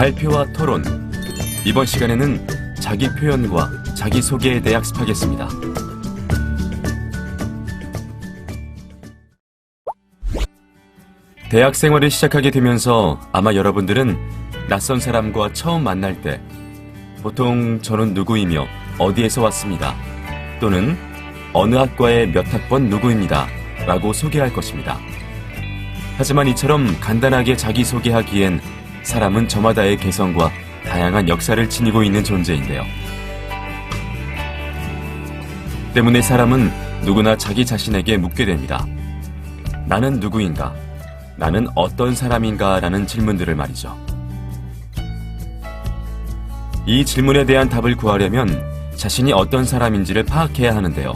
발표와 토론. 이번 시간에는 자기 표현과 자기소개에 대해 학습하겠습니다. 대학 생활을 시작하게 되면서 아마 여러분들은 낯선 사람과 처음 만날 때 보통 저는 누구이며 어디에서 왔습니다. 또는 어느 학과의 몇 학번 누구입니다. 라고 소개할 것입니다. 하지만 이처럼 간단하게 자기소개하기엔 사람은 저마다의 개성과 다양한 역사를 지니고 있는 존재인데요. 때문에 사람은 누구나 자기 자신에게 묻게 됩니다. 나는 누구인가? 나는 어떤 사람인가? 라는 질문들을 말이죠. 이 질문에 대한 답을 구하려면 자신이 어떤 사람인지를 파악해야 하는데요.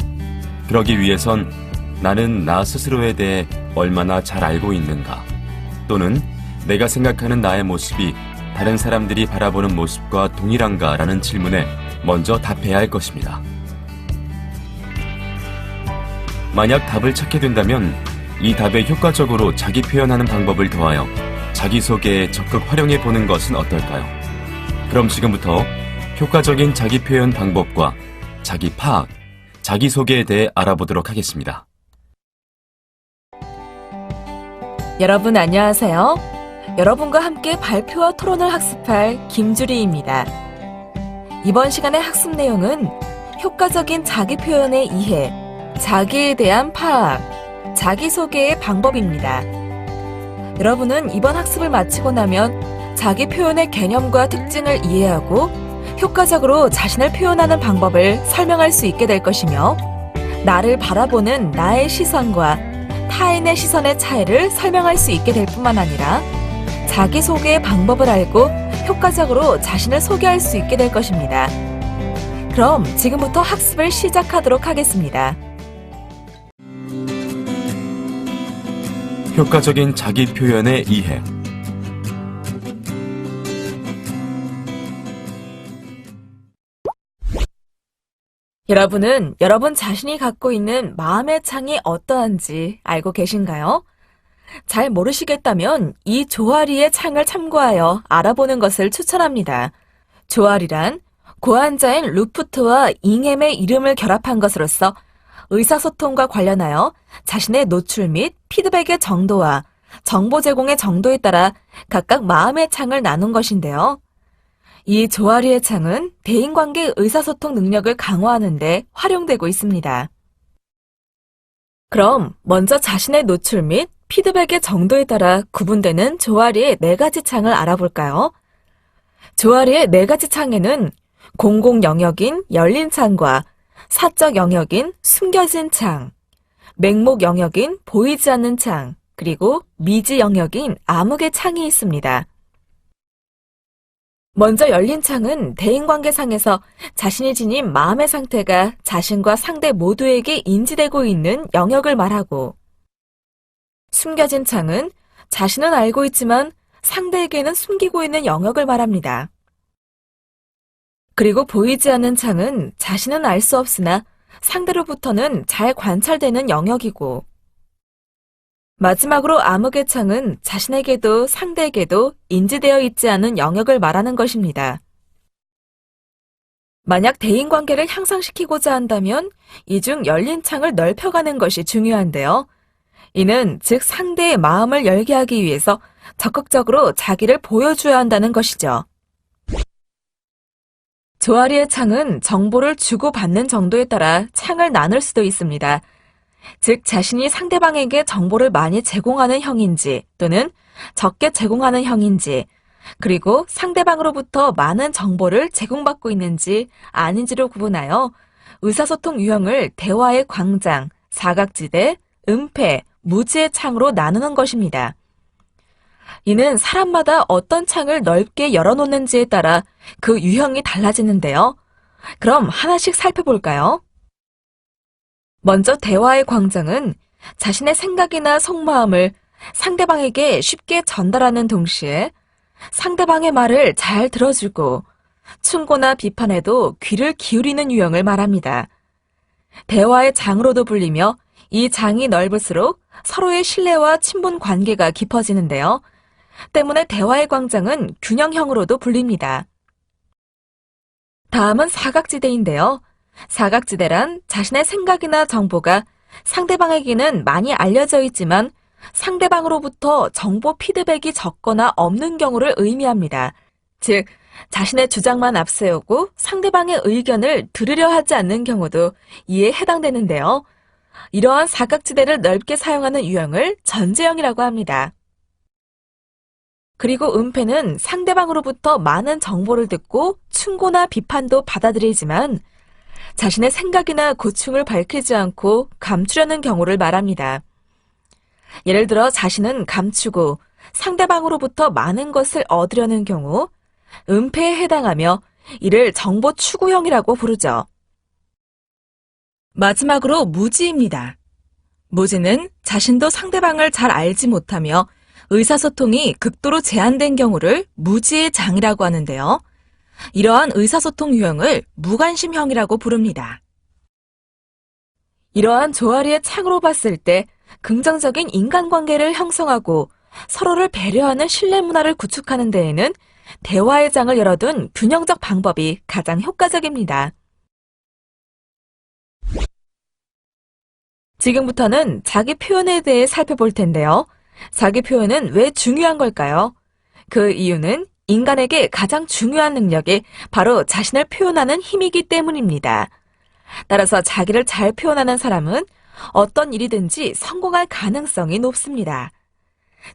그러기 위해선 나는 나 스스로에 대해 얼마나 잘 알고 있는가? 또는 내가 생각하는 나의 모습이 다른 사람들이 바라보는 모습과 동일한가? 라는 질문에 먼저 답해야 할 것입니다. 만약 답을 찾게 된다면 이 답에 효과적으로 자기 표현하는 방법을 더하여 자기소개에 적극 활용해 보는 것은 어떨까요? 그럼 지금부터 효과적인 자기 표현 방법과 자기 파악, 자기소개에 대해 알아보도록 하겠습니다. 여러분 안녕하세요. 여러분과 함께 발표와 토론을 학습할 김주리입니다. 이번 시간의 학습 내용은 효과적인 자기 표현의 이해, 자기에 대한 파악, 자기소개의 방법입니다. 여러분은 이번 학습을 마치고 나면 자기 표현의 개념과 특징을 이해하고 효과적으로 자신을 표현하는 방법을 설명할 수 있게 될 것이며 나를 바라보는 나의 시선과 타인의 시선의 차이를 설명할 수 있게 될 뿐만 아니라 자기소개의 방법을 알고 효과적으로 자신을 소개할 수 있게 될 것입니다. 그럼 지금부터 학습을 시작하도록 하겠습니다. 효과적인 자기 표현의 이해. 여러분은 여러분 자신이 갖고 있는 마음의 창이 어떠한지 알고 계신가요? 잘 모르시겠다면 이 조아리의 창을 참고하여 알아보는 것을 추천합니다. 조아리란 고환자인 루프트와 잉햄의 이름을 결합한 것으로서 의사소통과 관련하여 자신의 노출 및 피드백의 정도와 정보 제공의 정도에 따라 각각 마음의 창을 나눈 것인데요. 이 조아리의 창은 대인관계 의사소통 능력을 강화하는 데 활용되고 있습니다. 그럼 먼저 자신의 노출 및 피드백의 정도에 따라 구분되는 조아리의 4가지 창을 알아볼까요? 조아리의 4가지 창에는 공공 영역인 열린 창과 사적 영역인 숨겨진 창, 맹목 영역인 보이지 않는 창, 그리고 미지 영역인 암흑의 창이 있습니다. 먼저 열린 창은 대인관계상에서 자신이 지닌 마음의 상태가 자신과 상대 모두에게 인지되고 있는 영역을 말하고, 숨겨진 창은 자신은 알고 있지만 상대에게는 숨기고 있는 영역을 말합니다. 그리고 보이지 않는 창은 자신은 알 수 없으나 상대로부터는 잘 관찰되는 영역이고, 마지막으로 암흑의 창은 자신에게도 상대에게도 인지되어 있지 않은 영역을 말하는 것입니다. 만약 대인관계를 향상시키고자 한다면 이 중 열린 창을 넓혀가는 것이 중요한데요. 이는 즉 상대의 마음을 열게 하기 위해서 적극적으로 자기를 보여줘야 한다는 것이죠. 조아리의 창은 정보를 주고받는 정도에 따라 창을 나눌 수도 있습니다. 즉 자신이 상대방에게 정보를 많이 제공하는 형인지 또는 적게 제공하는 형인지, 그리고 상대방으로부터 많은 정보를 제공받고 있는지 아닌지로 구분하여 의사소통 유형을 대화의 광장, 사각지대, 은폐, 무지의 창으로 나누는 것입니다. 이는 사람마다 어떤 창을 넓게 열어놓는지에 따라 그 유형이 달라지는데요. 그럼 하나씩 살펴볼까요? 먼저 대화의 광장은 자신의 생각이나 속마음을 상대방에게 쉽게 전달하는 동시에 상대방의 말을 잘 들어주고 충고나 비판에도 귀를 기울이는 유형을 말합니다. 대화의 장으로도 불리며 이 장이 넓을수록 서로의 신뢰와 친분 관계가 깊어지는데요. 때문에 대화의 광장은 균형형으로도 불립니다. 다음은 사각지대인데요. 사각지대란 자신의 생각이나 정보가 상대방에게는 많이 알려져 있지만 상대방으로부터 정보 피드백이 적거나 없는 경우를 의미합니다. 즉, 자신의 주장만 앞세우고 상대방의 의견을 들으려 하지 않는 경우도 이에 해당되는데요. 이러한 사각지대를 넓게 사용하는 유형을 전제형이라고 합니다. 그리고 은폐는 상대방으로부터 많은 정보를 듣고 충고나 비판도 받아들이지만 자신의 생각이나 고충을 밝히지 않고 감추려는 경우를 말합니다. 예를 들어 자신은 감추고 상대방으로부터 많은 것을 얻으려는 경우 은폐에 해당하며 이를 정보 추구형이라고 부르죠. 마지막으로 무지입니다. 무지는 자신도 상대방을 잘 알지 못하며 의사소통이 극도로 제한된 경우를 무지의 장이라고 하는데요. 이러한 의사소통 유형을 무관심형이라고 부릅니다. 이러한 조아리의 창으로 봤을 때 긍정적인 인간관계를 형성하고 서로를 배려하는 신뢰 문화를 구축하는 데에는 대화의 장을 열어둔 균형적 방법이 가장 효과적입니다. 지금부터는 자기 표현에 대해 살펴볼 텐데요. 자기 표현은 왜 중요한 걸까요? 그 이유는 인간에게 가장 중요한 능력이 바로 자신을 표현하는 힘이기 때문입니다. 따라서 자기를 잘 표현하는 사람은 어떤 일이든지 성공할 가능성이 높습니다.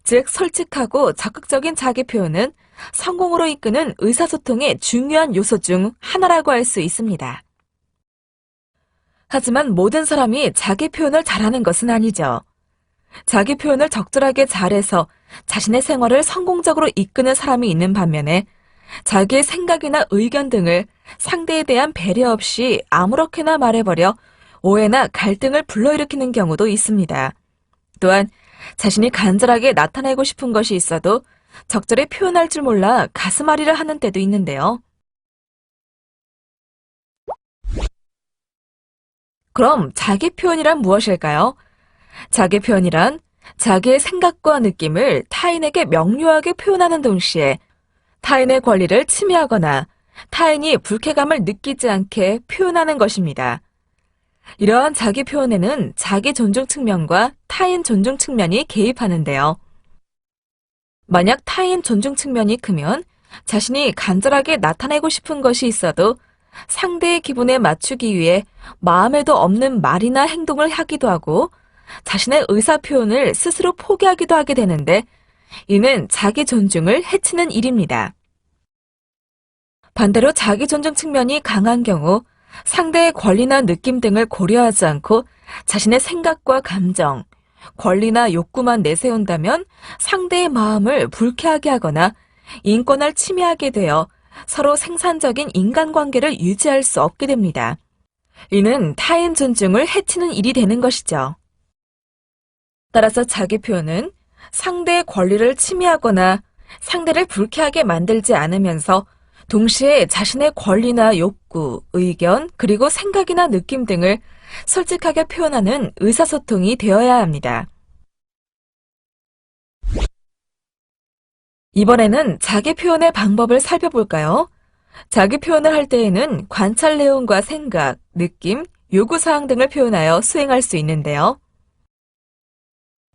즉, 솔직하고 적극적인 자기 표현은 성공으로 이끄는 의사소통의 중요한 요소 중 하나라고 할 수 있습니다. 하지만 모든 사람이 자기 표현을 잘하는 것은 아니죠. 자기 표현을 적절하게 잘해서 자신의 생활을 성공적으로 이끄는 사람이 있는 반면에 자기의 생각이나 의견 등을 상대에 대한 배려 없이 아무렇게나 말해버려 오해나 갈등을 불러일으키는 경우도 있습니다. 또한 자신이 간절하게 나타내고 싶은 것이 있어도 적절히 표현할 줄 몰라 가슴앓이를 하는 때도 있는데요. 그럼 자기 표현이란 무엇일까요? 자기 표현이란 자기의 생각과 느낌을 타인에게 명료하게 표현하는 동시에 타인의 권리를 침해하거나 타인이 불쾌감을 느끼지 않게 표현하는 것입니다. 이러한 자기 표현에는 자기 존중 측면과 타인 존중 측면이 개입하는데요. 만약 타인 존중 측면이 크면 자신이 간절하게 나타내고 싶은 것이 있어도 상대의 기분에 맞추기 위해 마음에도 없는 말이나 행동을 하기도 하고 자신의 의사표현을 스스로 포기하기도 하게 되는데 이는 자기 존중을 해치는 일입니다. 반대로 자기 존중 측면이 강한 경우 상대의 권리나 느낌 등을 고려하지 않고 자신의 생각과 감정, 권리나 욕구만 내세운다면 상대의 마음을 불쾌하게 하거나 인권을 침해하게 되어 서로 생산적인 인간관계를 유지할 수 없게 됩니다. 이는 타인 존중을 해치는 일이 되는 것이죠. 따라서 자기 표현은 상대의 권리를 침해하거나 상대를 불쾌하게 만들지 않으면서 동시에 자신의 권리나 욕구, 의견, 그리고 생각이나 느낌 등을 솔직하게 표현하는 의사소통이 되어야 합니다. 이번에는 자기 표현의 방법을 살펴볼까요? 자기 표현을 할 때에는 관찰 내용과 생각, 느낌, 요구사항 등을 표현하여 수행할 수 있는데요.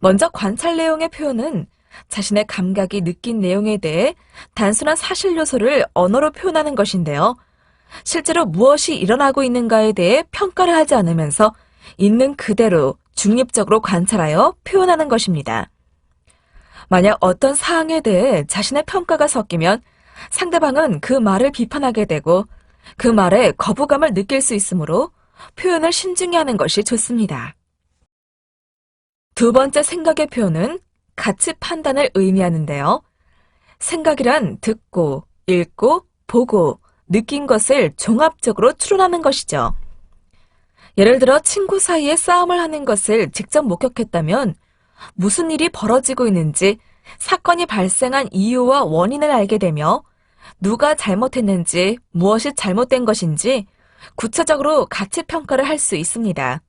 먼저 관찰 내용의 표현은 자신의 감각이 느낀 내용에 대해 단순한 사실 요소를 언어로 표현하는 것인데요. 실제로 무엇이 일어나고 있는가에 대해 평가를 하지 않으면서 있는 그대로 중립적으로 관찰하여 표현하는 것입니다. 만약 어떤 사항에 대해 자신의 평가가 섞이면 상대방은 그 말을 비판하게 되고 그 말에 거부감을 느낄 수 있으므로 표현을 신중히 하는 것이 좋습니다. 두 번째 생각의 표현은 가치 판단을 의미하는데요. 생각이란 듣고, 읽고, 보고, 느낀 것을 종합적으로 추론하는 것이죠. 예를 들어 친구 사이에 싸움을 하는 것을 직접 목격했다면 무슨 일이 벌어지고 있는지 사건이 발생한 이유와 원인을 알게 되며 누가 잘못했는지 무엇이 잘못된 것인지 구체적으로 가치 평가를 할 수 있습니다.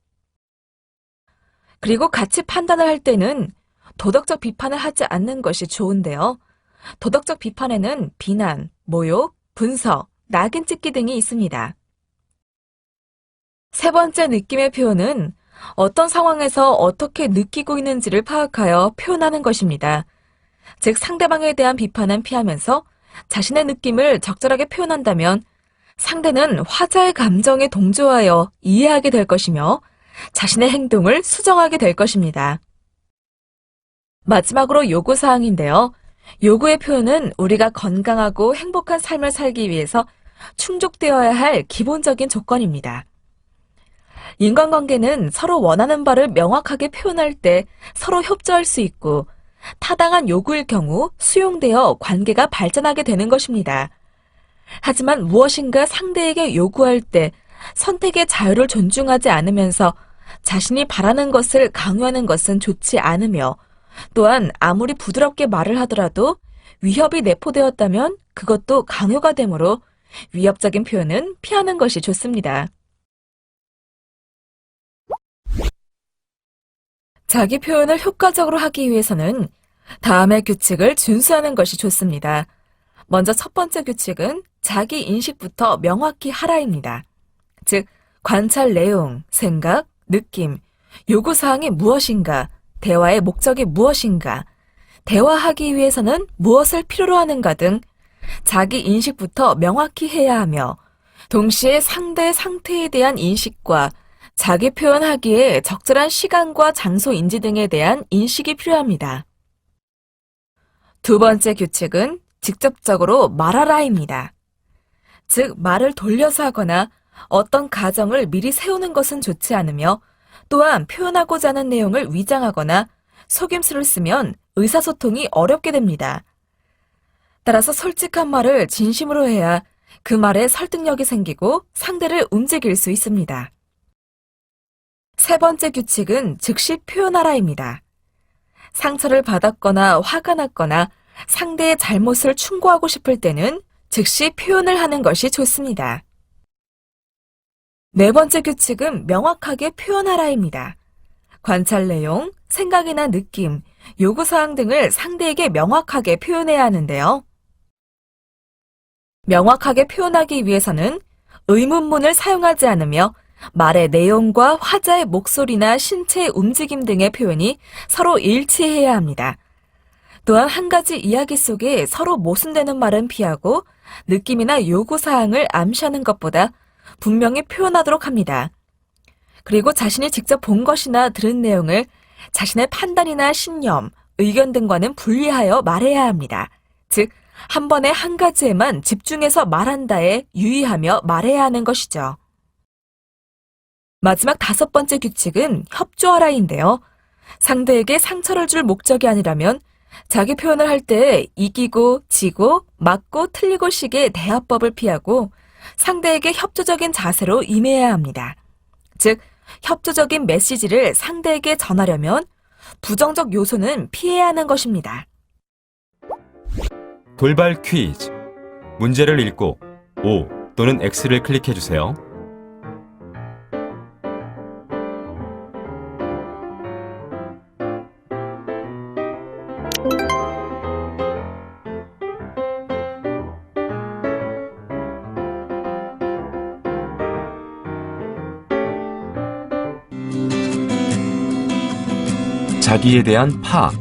그리고 가치 판단을 할 때는 도덕적 비판을 하지 않는 것이 좋은데요. 도덕적 비판에는 비난, 모욕, 분석, 낙인 찍기 등이 있습니다. 세 번째 느낌의 표현은 어떤 상황에서 어떻게 느끼고 있는지를 파악하여 표현하는 것입니다. 즉, 상대방에 대한 비판은 피하면서 자신의 느낌을 적절하게 표현한다면 상대는 화자의 감정에 동조하여 이해하게 될 것이며 자신의 행동을 수정하게 될 것입니다. 마지막으로 요구사항인데요. 요구의 표현은 우리가 건강하고 행복한 삶을 살기 위해서 충족되어야 할 기본적인 조건입니다. 인간관계는 서로 원하는 바를 명확하게 표현할 때 서로 협조할 수 있고 타당한 요구일 경우 수용되어 관계가 발전하게 되는 것입니다. 하지만 무엇인가 상대에게 요구할 때 선택의 자유를 존중하지 않으면서 자신이 바라는 것을 강요하는 것은 좋지 않으며 또한 아무리 부드럽게 말을 하더라도 위협이 내포되었다면 그것도 강요가 되므로 위협적인 표현은 피하는 것이 좋습니다. 자기 표현을 효과적으로 하기 위해서는 다음의 규칙을 준수하는 것이 좋습니다. 먼저 첫 번째 규칙은 자기 인식부터 명확히 하라입니다. 즉, 관찰 내용, 생각, 느낌, 요구사항이 무엇인가, 대화의 목적이 무엇인가, 대화하기 위해서는 무엇을 필요로 하는가 등 자기 인식부터 명확히 해야 하며 동시에 상대 상태에 대한 인식과 자기 표현하기에 적절한 시간과 장소 인지 등에 대한 인식이 필요합니다. 두 번째 규칙은 직접적으로 말하라입니다. 즉, 말을 돌려서 하거나 어떤 가정을 미리 세우는 것은 좋지 않으며 또한 표현하고자 하는 내용을 위장하거나 속임수를 쓰면 의사소통이 어렵게 됩니다. 따라서 솔직한 말을 진심으로 해야 그 말에 설득력이 생기고 상대를 움직일 수 있습니다. 세 번째 규칙은 즉시 표현하라입니다. 상처를 받았거나 화가 났거나 상대의 잘못을 충고하고 싶을 때는 즉시 표현을 하는 것이 좋습니다. 네 번째 규칙은 명확하게 표현하라입니다. 관찰 내용, 생각이나 느낌, 요구사항 등을 상대에게 명확하게 표현해야 하는데요. 명확하게 표현하기 위해서는 의문문을 사용하지 않으며 말의 내용과 화자의 목소리나 신체의 움직임 등의 표현이 서로 일치해야 합니다. 또한 한 가지 이야기 속에 서로 모순되는 말은 피하고 느낌이나 요구사항을 암시하는 것보다 분명히 표현하도록 합니다. 그리고 자신이 직접 본 것이나 들은 내용을 자신의 판단이나 신념, 의견 등과는 분리하여 말해야 합니다. 즉, 한 번에 한 가지에만 집중해서 말한다에 유의하며 말해야 하는 것이죠. 마지막 다섯 번째 규칙은 협조하라인데요. 상대에게 상처를 줄 목적이 아니라면 자기 표현을 할 때 이기고 지고 맞고 틀리고 식의 대화법을 피하고 상대에게 협조적인 자세로 임해야 합니다. 즉, 협조적인 메시지를 상대에게 전하려면 부정적 요소는 피해야 하는 것입니다. 돌발 퀴즈. 문제를 읽고 O 또는 X를 클릭해주세요. 자기에 대한 파악.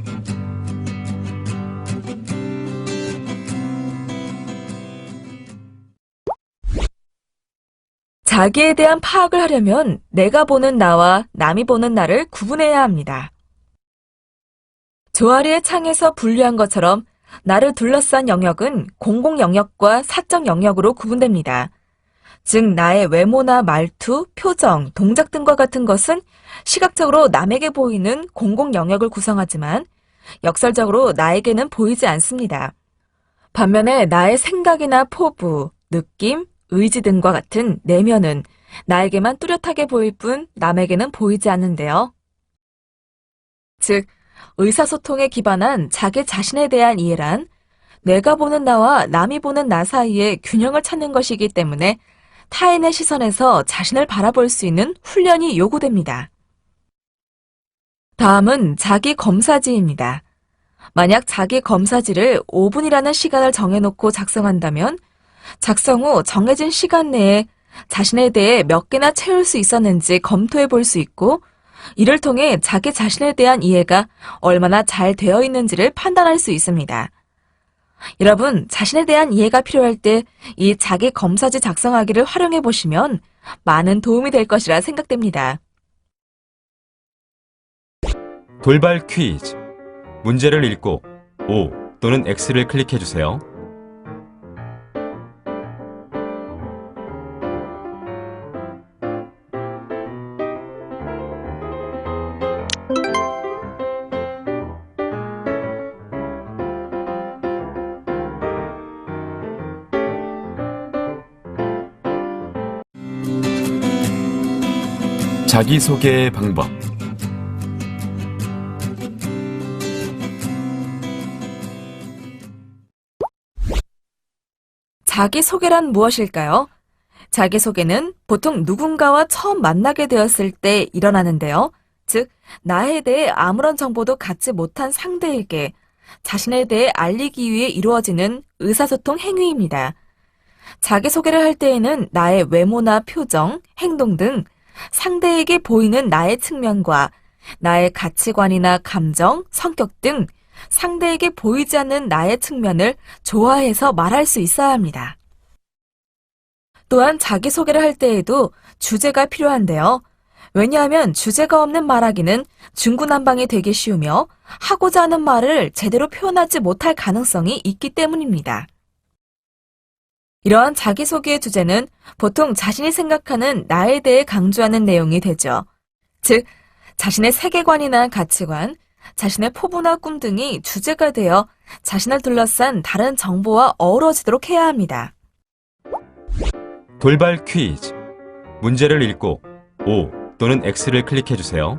자기에 대한 파악을 하려면 내가 보는 나와 남이 보는 나를 구분해야 합니다. 조아리의 창에서 분류한 것처럼 나를 둘러싼 영역은 공공 영역과 사적 영역으로 구분됩니다. 즉, 나의 외모나 말투, 표정, 동작 등과 같은 것은 시각적으로 남에게 보이는 공공 영역을 구성하지만 역설적으로 나에게는 보이지 않습니다. 반면에 나의 생각이나 포부, 느낌, 의지 등과 같은 내면은 나에게만 뚜렷하게 보일 뿐 남에게는 보이지 않는데요. 즉, 의사소통에 기반한 자기 자신에 대한 이해란 내가 보는 나와 남이 보는 나 사이의 균형을 찾는 것이기 때문에 타인의 시선에서 자신을 바라볼 수 있는 훈련이 요구됩니다. 다음은 자기 검사지입니다. 만약 자기 검사지를 5분이라는 시간을 정해놓고 작성한다면 작성 후 정해진 시간 내에 자신에 대해 몇 개나 채울 수 있었는지 검토해 볼 수 있고, 이를 통해 자기 자신에 대한 이해가 얼마나 잘 되어 있는지를 판단할 수 있습니다. 여러분, 자신에 대한 이해가 필요할 때 이 자기 검사지 작성하기를 활용해 보시면 많은 도움이 될 것이라 생각됩니다. 돌발 퀴즈. 문제를 읽고 O 또는 X를 클릭해 주세요. 자기소개 방법. 자기소개란 무엇일까요? 자기소개는 보통 누군가와 처음 만나게 되었을 때 일어나는데요. 즉, 나에 대해 아무런 정보도 갖지 못한 상대에게 자신에 대해 알리기 위해 이루어지는 의사소통 행위입니다. 자기소개를 할 때에는 나의 외모나 표정, 행동 등 상대에게 보이는 나의 측면과 나의 가치관이나 감정, 성격 등 상대에게 보이지 않는 나의 측면을 조화해서 말할 수 있어야 합니다. 또한 자기소개를 할 때에도 주제가 필요한데요. 왜냐하면 주제가 없는 말하기는 중구난방이 되기 쉬우며 하고자 하는 말을 제대로 표현하지 못할 가능성이 있기 때문입니다. 이러한 자기소개의 주제는 보통 자신이 생각하는 나에 대해 강조하는 내용이 되죠. 즉, 자신의 세계관이나 가치관, 자신의 포부나 꿈 등이 주제가 되어 자신을 둘러싼 다른 정보와 어우러지도록 해야 합니다. 돌발 퀴즈. 문제를 읽고 O 또는 X를 클릭해 주세요.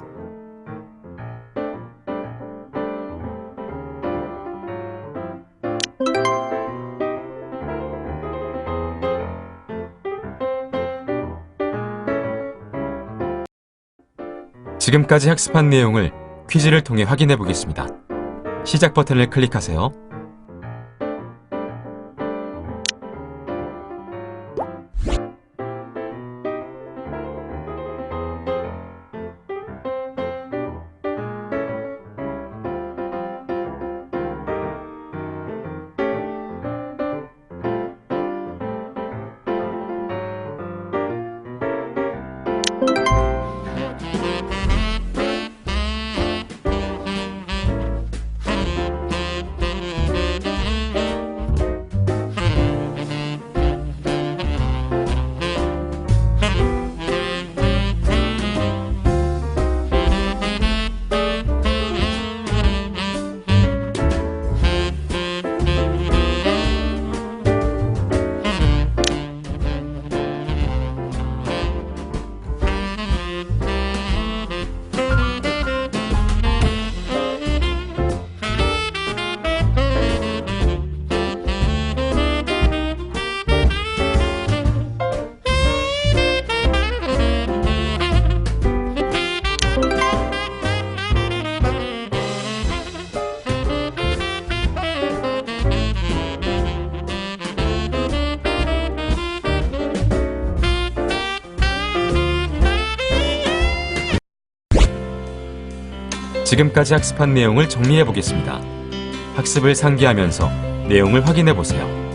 지금까지 학습한 내용을 퀴즈를 통해 확인해 보겠습니다. 시작 버튼을 클릭하세요. 지금까지 학습한 내용을 정리해 보겠습니다. 학습을 상기하면서 내용을 확인해 보세요.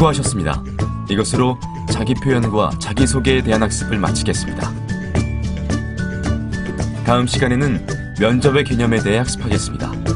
수고하셨습니다. 이것으로 자기 표현과 자기소개에 대한 학습을 마치겠습니다. 다음 시간에는 면접의 개념에 대해 학습하겠습니다.